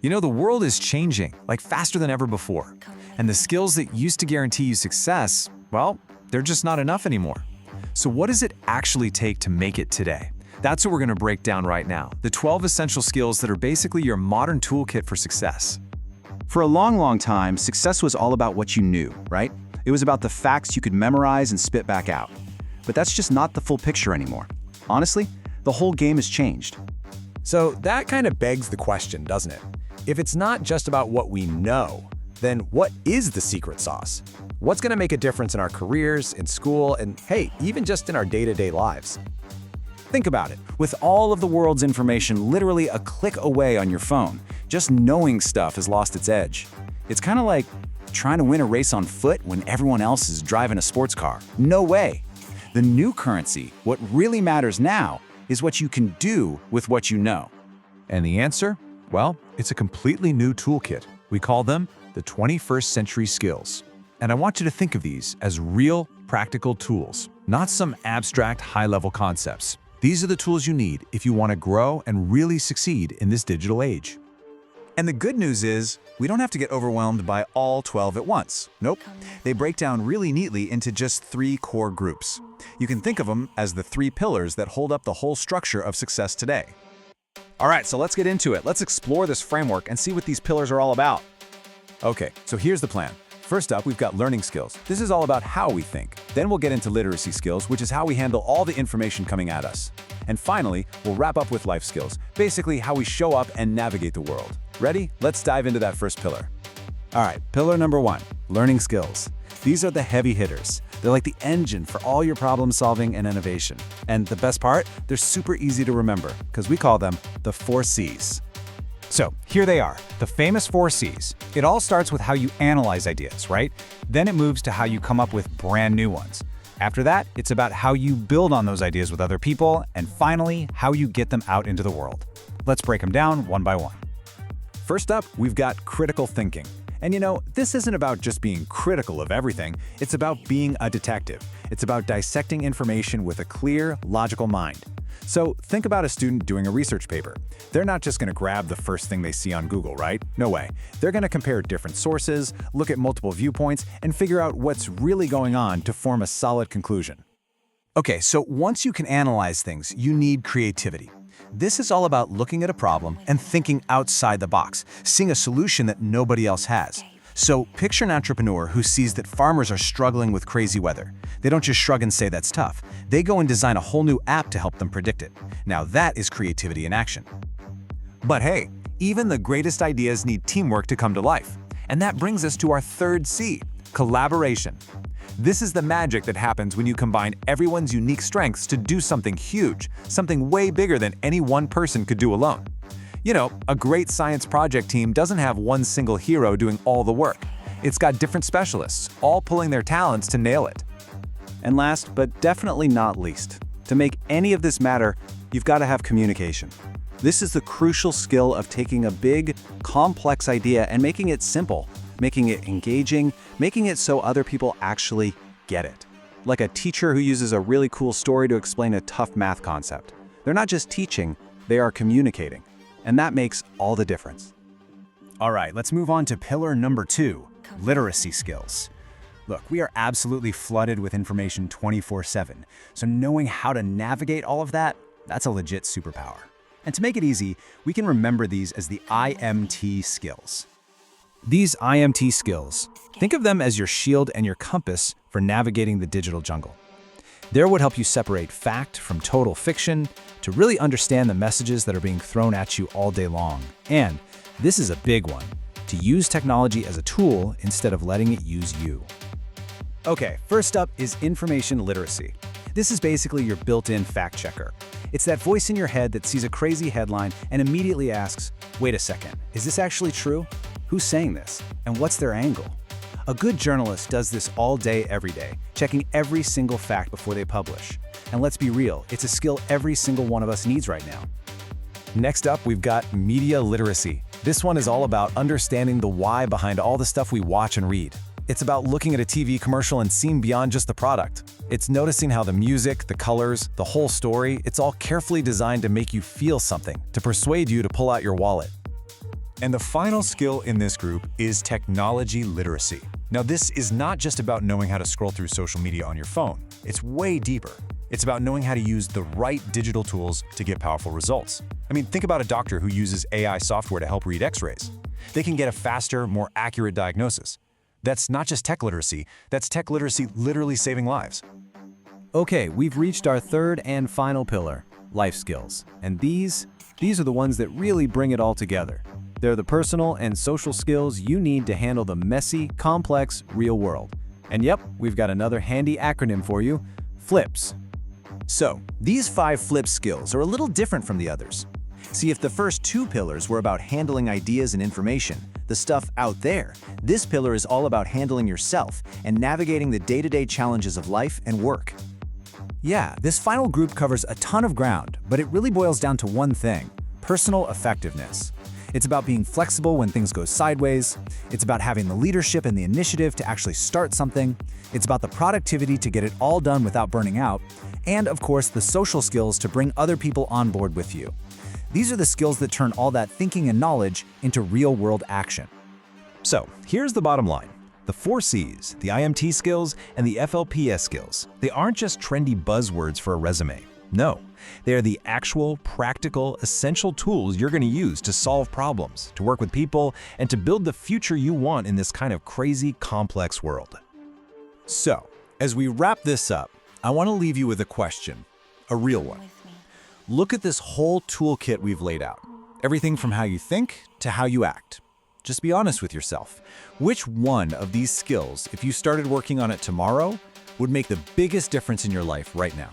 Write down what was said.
You know, the world is changing, like faster than ever before. And the skills that used to guarantee you success, well, they're just not enough anymore. So what does it actually take to make it today? That's what we're gonna break down right now. The 12 essential skills that are basically your modern toolkit for success. For a long time, success was all about what you knew, right? It was about the facts you could memorize and spit back out. But that's just not the full picture anymore. Honestly, the whole game has changed. So that kind of begs the question, doesn't it? If it's not just about what we know, then what is the secret sauce? What's going to make a difference in our careers, in school, and hey, even just in our day-to-day lives? Think about it. With all of the world's information literally a click away on your phone, just knowing stuff has lost its edge. It's kind of like trying to win a race on foot when everyone else is driving a sports car. No way. The new currency, what really matters now, is what you can do with what you know. And the answer? Well, it's a completely new toolkit. We call them the 21st century skills. And I want you to think of these as real, practical tools, not some abstract, high-level concepts. These are the tools you need if you want to grow and really succeed in this digital age. And the good news is, we don't have to get overwhelmed by all 12 at once. Nope. They break down really neatly into just 3 core groups. You can think of them as the 3 pillars that hold up the whole structure of success today. All right, so let's get into it. Let's explore this framework and see what these pillars are all about. Okay, so here's the plan. First up, we've got learning skills. This is all about how we think. Then we'll get into literacy skills, which is how we handle all the information coming at us. And finally, we'll wrap up with life skills, basically how we show up and navigate the world. Ready? Let's dive into that first pillar. All right, pillar number 1, learning skills. These are the heavy hitters. They're like the engine for all your problem solving and innovation. And the best part, they're super easy to remember because we call them the 4 C's. So here they are, the famous 4 C's. It all starts with how you analyze ideas, right? Then it moves to how you come up with brand new ones. After that, it's about how you build on those ideas with other people, and finally, how you get them out into the world. Let's break them down one by one. First up, we've got critical thinking. And you know, this isn't about just being critical of everything, it's about being a detective. It's about dissecting information with a clear, logical mind. So think about a student doing a research paper. They're not just going to grab the first thing they see on Google, right? No way. They're going to compare different sources, look at multiple viewpoints, and figure out what's really going on to form a solid conclusion. Okay, so once you can analyze things, you need creativity. This is all about looking at a problem and thinking outside the box, seeing a solution that nobody else has. So picture an entrepreneur who sees that farmers are struggling with crazy weather. They don't just shrug and say that's tough. They go and design a whole new app to help them predict it. Now that is creativity in action. But hey, even the greatest ideas need teamwork to come to life. And that brings us to our 3rd C, collaboration. This is the magic that happens when you combine everyone's unique strengths to do something huge, something way bigger than any one person could do alone. You know, a great science project team doesn't have one single hero doing all the work. It's got different specialists, all pulling their talents to nail it. And last, but definitely not least, to make any of this matter, you've got to have communication. This is the crucial skill of taking a big, complex idea and making it simple, making it engaging, making it so other people actually get it. Like a teacher who uses a really cool story to explain a tough math concept. They're not just teaching, they are communicating. And that makes all the difference. All right, let's move on to pillar number 2, literacy skills. Look, we are absolutely flooded with information 24/7, so knowing how to navigate all of that, that's a legit superpower. And to make it easy, we can remember these as the IMT skills. These IMT skills, think of them as your shield and your compass for navigating the digital jungle. They're what help you separate fact from total fiction to really understand the messages that are being thrown at you all day long. And this is a big one, to use technology as a tool instead of letting it use you. Okay, first up is information literacy. This is basically your built-in fact checker. It's that voice in your head that sees a crazy headline and immediately asks, wait a second, is this actually true? Who's saying this? And what's their angle? A good journalist does this all day, every day, checking every single fact before they publish. And let's be real, it's a skill every single one of us needs right now. Next up, we've got media literacy. This one is all about understanding the why behind all the stuff we watch and read. It's about looking at a TV commercial and seeing beyond just the product. It's noticing how the music, the colors, the whole story, it's all carefully designed to make you feel something, to persuade you to pull out your wallet. And the final skill in this group is technology literacy. Now, this is not just about knowing how to scroll through social media on your phone. It's way deeper. It's about knowing how to use the right digital tools to get powerful results. I mean, think about a doctor who uses AI software to help read x-rays. They can get a faster, more accurate diagnosis. That's not just tech literacy, that's tech literacy literally saving lives. Okay, we've reached our third and final pillar, life skills. And these are the ones that really bring it all together. They're the personal and social skills you need to handle the messy, complex, real world. And yep, we've got another handy acronym for you, FLIPS. So, these 5 flip skills are a little different from the others. See, if the first 2 pillars were about handling ideas and information, the stuff out there, this pillar is all about handling yourself and navigating the day-to-day challenges of life and work. Yeah, this final group covers a ton of ground, but it really boils down to one thing: personal effectiveness. It's about being flexible when things go sideways. It's about having the leadership and the initiative to actually start something. It's about the productivity to get it all done without burning out. And of course, the social skills to bring other people on board with you. These are the skills that turn all that thinking and knowledge into real-world action. So, here's the bottom line. The 4 C's, the IMT skills, and the FLPS skills, they aren't just trendy buzzwords for a resume. No, they are the actual, practical, essential tools you're going to use to solve problems, to work with people, and to build the future you want in this kind of crazy, complex world. So, as we wrap this up, I want to leave you with a question, a real one. Look at this whole toolkit we've laid out. Everything from how you think to how you act. Just be honest with yourself. Which one of these skills, if you started working on it tomorrow, would make the biggest difference in your life right now?